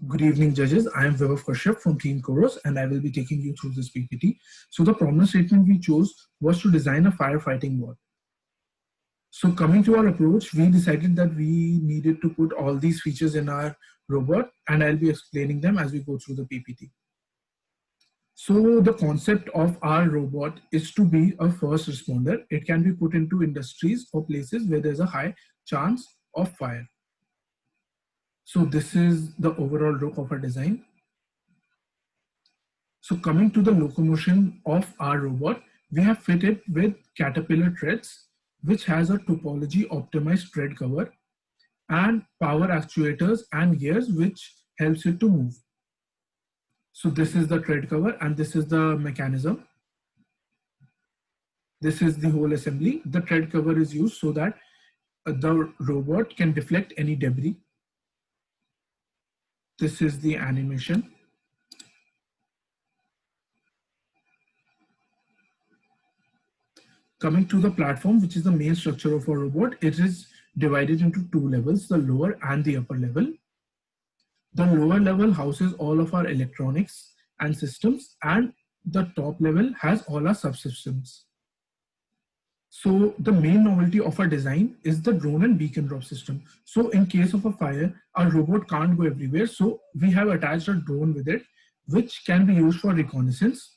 Good evening, judges. I am Vibhav Kashyap from Team Koros, and I will be taking you through this PPT. So the problem statement we chose was to design a firefighting bot. So coming to our approach, we decided that we needed to put all these features in our robot, and I'll be explaining them as we go through the PPT. So the concept of our robot is to be a first responder. It can be put into industries or places where there's a high chance of fire. So this is the overall look of our design. So coming to the locomotion of our robot, we have fitted with Caterpillar treads, which has a topology optimized tread cover and power actuators and gears, which helps it to move. So this is the tread cover and this is the mechanism. This is the whole assembly. The tread cover is used so that the robot can deflect any debris. This is the animation. Coming to the platform, which is the main structure of our robot, it is divided into two levels, the lower and the upper level. The lower level houses all of our electronics and systems, and the top level has all our subsystems. So the main novelty of our design is the drone and beacon drop system. So in case of a fire, our robot can't go everywhere. So we have attached a drone with it, which can be used for reconnaissance.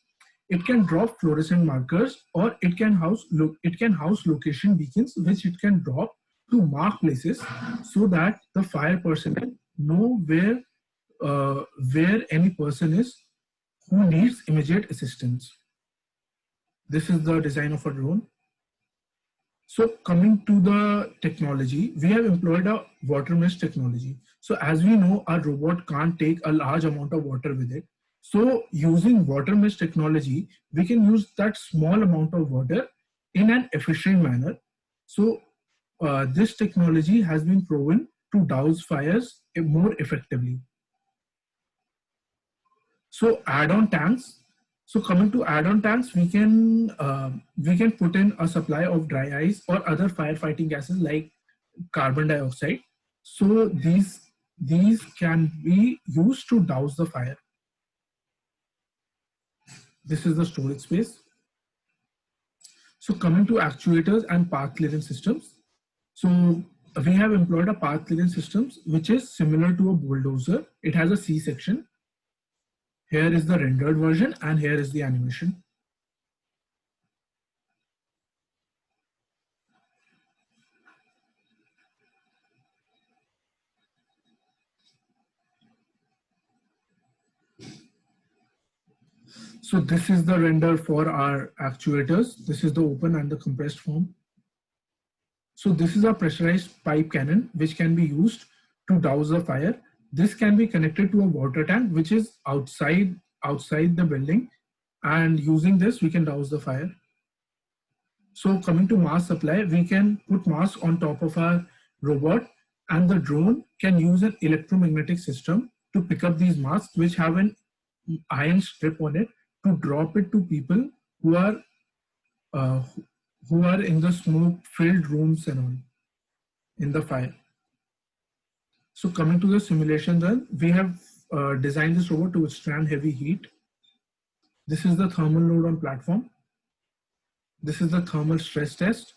It can drop fluorescent markers, or it can house location beacons, which it can drop to mark places so that the fire personnel know where any person is who needs immediate assistance. This is the design of a drone. So coming to the technology, we have employed a water mesh technology. So as we know, our robot can't take a large amount of water with it. So using water mesh technology, we can use that small amount of water in an efficient manner. So this technology has been proven to douse fires more effectively. So add-on tanks. So coming to add-on tanks, we can put in a supply of dry ice or other firefighting gases like carbon dioxide. So these can be used to douse the fire. This is the storage space. So coming to actuators and path clearance systems. So we have employed a path clearance systems, which is similar to a bulldozer. It has a C section. Here is the rendered version and here is the animation. So this is the render for our actuators. This is the open and the compressed form. So this is a pressurized pipe cannon, which can be used to douse the fire. This can be connected to a water tank, which is outside the building. And using this, we can douse the fire. So coming to mass supply, we can put mass on top of our robot, and the drone can use an electromagnetic system to pick up these masks, which have an iron strip on it, to drop it to people who are in the smoke-filled rooms and all in the fire. So coming to the simulation run, we have designed this robot to withstand heavy heat. This is the thermal load on platform. This is the thermal stress test.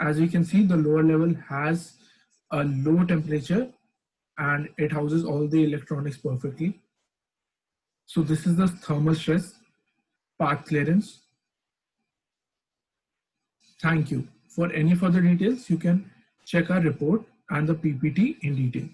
As you can see, the lower level has a low temperature and it houses all the electronics perfectly. So this is the thermal stress, path clearance. Thank you. For any further details, you can check our report and the PPT in detail.